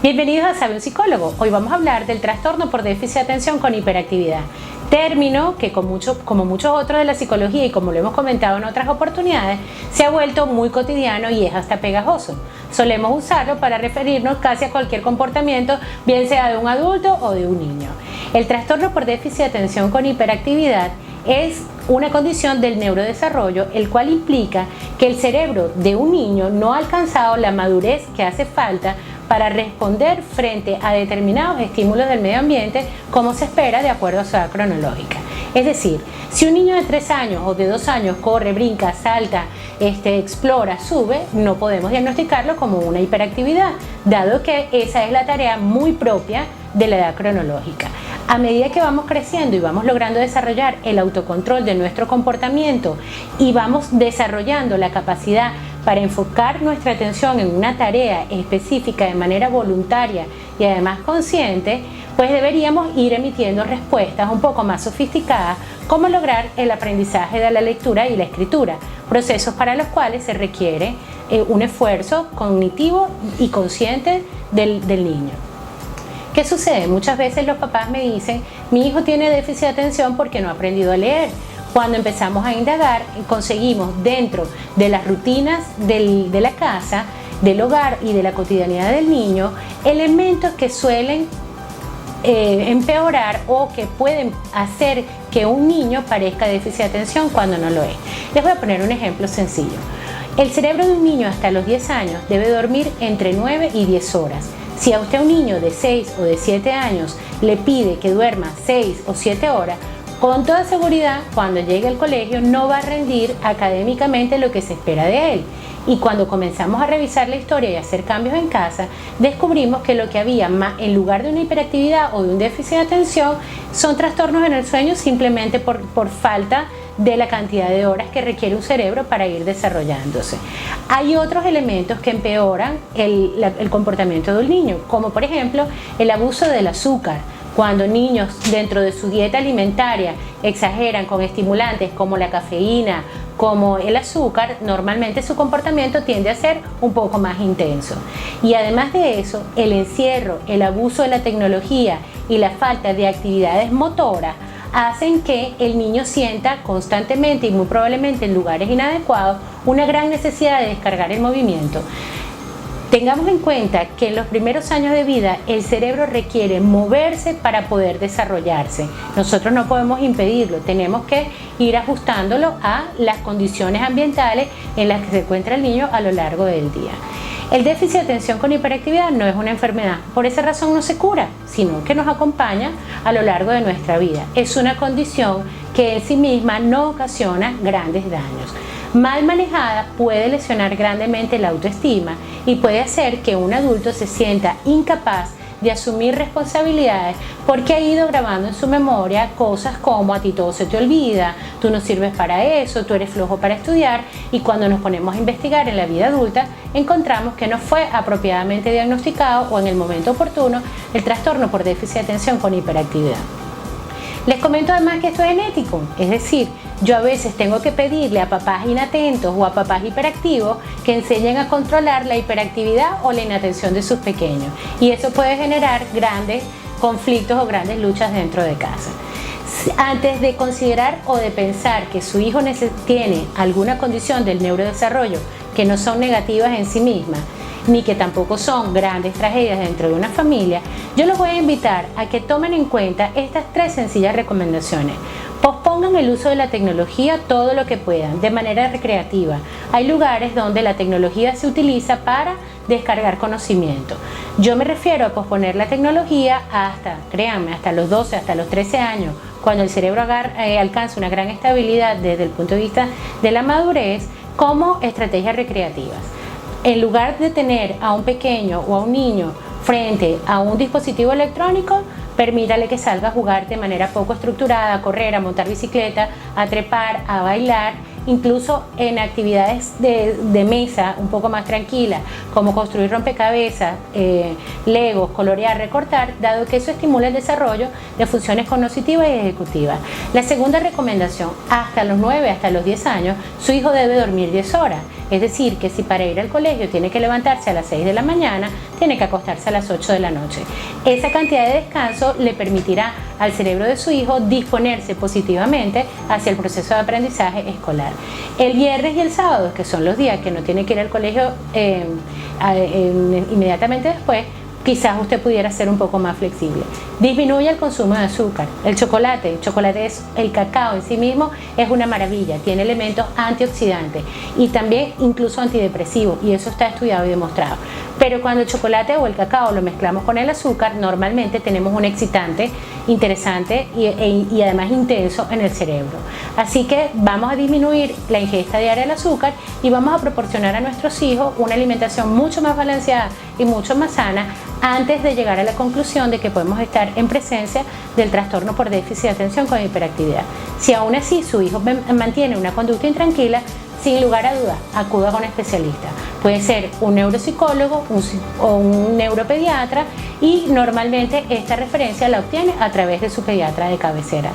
Bienvenidos a Sabe un Psicólogo. Hoy vamos a hablar del trastorno por déficit de atención con hiperactividad, término que como muchos otros de la psicología y como lo hemos comentado en otras oportunidades, se ha vuelto muy cotidiano y es hasta pegajoso. Solemos usarlo para referirnos casi a cualquier comportamiento, bien sea de un adulto o de un niño. El trastorno por déficit de atención con hiperactividad es una condición del neurodesarrollo, el cual implica que el cerebro de un niño no ha alcanzado la madurez que hace falta para responder frente a determinados estímulos del medio ambiente como se espera de acuerdo a su edad cronológica. Es decir, si un niño de 3 años o de 2 años corre, brinca, salta, explora, sube, no podemos diagnosticarlo como una hiperactividad, dado que esa es la tarea muy propia de la edad cronológica. A medida que vamos creciendo y vamos logrando desarrollar el autocontrol de nuestro comportamiento y vamos desarrollando la capacidad para enfocar nuestra atención en una tarea específica de manera voluntaria y además consciente, pues deberíamos ir emitiendo respuestas un poco más sofisticadas, como lograr el aprendizaje de la lectura y la escritura, procesos para los cuales se requiere un esfuerzo cognitivo y consciente del niño. ¿Qué sucede? Muchas veces los papás me dicen, mi hijo tiene déficit de atención porque no ha aprendido a leer. Cuando empezamos a indagar, conseguimos dentro de las rutinas de la casa, del hogar y de la cotidianidad del niño, elementos que suelen empeorar o que pueden hacer que un niño parezca déficit de atención cuando no lo es. Les voy a poner un ejemplo sencillo. El cerebro de un niño hasta los 10 años debe dormir entre 9 y 10 horas. Si a usted un niño de 6 o de 7 años le pide que duerma 6 o 7 horas, con toda seguridad, cuando llegue al colegio no va a rendir académicamente lo que se espera de él. Y cuando comenzamos a revisar la historia y hacer cambios en casa, descubrimos que lo que había en lugar de una hiperactividad o de un déficit de atención son trastornos en el sueño simplemente por falta de la cantidad de horas que requiere un cerebro para ir desarrollándose. Hay otros elementos que empeoran el comportamiento del niño, como por ejemplo el abuso del azúcar. Cuando niños dentro de su dieta alimentaria exageran con estimulantes como la cafeína, como el azúcar, normalmente su comportamiento tiende a ser un poco más intenso. Y además de eso, el encierro, el abuso de la tecnología y la falta de actividades motoras hacen que el niño sienta constantemente y muy probablemente en lugares inadecuados una gran necesidad de descargar el movimiento. Tengamos en cuenta que en los primeros años de vida el cerebro requiere moverse para poder desarrollarse. Nosotros no podemos impedirlo, tenemos que ir ajustándolo a las condiciones ambientales en las que se encuentra el niño a lo largo del día. El déficit de atención con hiperactividad no es una enfermedad, por esa razón no se cura, sino que nos acompaña a lo largo de nuestra vida. Es una condición que en sí misma no ocasiona grandes daños. Mal manejada puede lesionar grandemente la autoestima y puede hacer que un adulto se sienta incapaz de asumir responsabilidades porque ha ido grabando en su memoria cosas como a ti todo se te olvida, tú no sirves para eso, tú eres flojo para estudiar, y cuando nos ponemos a investigar en la vida adulta encontramos que no fue apropiadamente diagnosticado o en el momento oportuno el trastorno por déficit de atención con hiperactividad. Les comento además que esto es genético, es decir, yo a veces tengo que pedirle a papás inatentos o a papás hiperactivos que enseñen a controlar la hiperactividad o la inatención de sus pequeños, y eso puede generar grandes conflictos o grandes luchas dentro de casa. Antes de considerar o de pensar que su hijo tiene alguna condición del neurodesarrollo que no son negativas en sí mismas, ni que tampoco son grandes tragedias dentro de una familia, yo los voy a invitar a que tomen en cuenta estas 3 sencillas recomendaciones. Pospongan el uso de la tecnología todo lo que puedan, de manera recreativa. Hay lugares donde la tecnología se utiliza para descargar conocimiento. Yo me refiero a posponer la tecnología hasta, créanme, hasta los 12, hasta los 13 años, cuando el cerebro alcanza una gran estabilidad desde el punto de vista de la madurez, como estrategias recreativas. En lugar de tener a un pequeño o a un niño frente a un dispositivo electrónico, permítale que salga a jugar de manera poco estructurada, a correr, a montar bicicleta, a trepar, a bailar, incluso en actividades de mesa un poco más tranquilas, como construir rompecabezas, legos, colorear, recortar, dado que eso estimula el desarrollo de funciones cognitivas y ejecutivas. La segunda recomendación, hasta los 9, hasta los 10 años, su hijo debe dormir 10 horas. Es decir, que si para ir al colegio tiene que levantarse a las 6 de la mañana, tiene que acostarse a las 8 de la noche. Esa cantidad de descanso le permitirá al cerebro de su hijo disponerse positivamente hacia el proceso de aprendizaje escolar. El viernes y el sábado, que son los días que no tiene que ir al colegio inmediatamente después, quizás usted pudiera ser un poco más flexible. Disminuye el consumo de azúcar. El chocolate es el cacao en sí mismo, es una maravilla, tiene elementos antioxidantes y también incluso antidepresivos, y eso está estudiado y demostrado. Pero cuando el chocolate o el cacao lo mezclamos con el azúcar, normalmente tenemos un excitante interesante y además intenso en el cerebro. Así que vamos a disminuir la ingesta diaria del azúcar y vamos a proporcionar a nuestros hijos una alimentación mucho más balanceada y mucho más sana, antes de llegar a la conclusión de que podemos estar en presencia del trastorno por déficit de atención con hiperactividad. Si aún así su hijo mantiene una conducta intranquila, sin lugar a dudas, acuda con un especialista. Puede ser un neuropsicólogo o un neuropediatra, y normalmente esta referencia la obtiene a través de su pediatra de cabecera.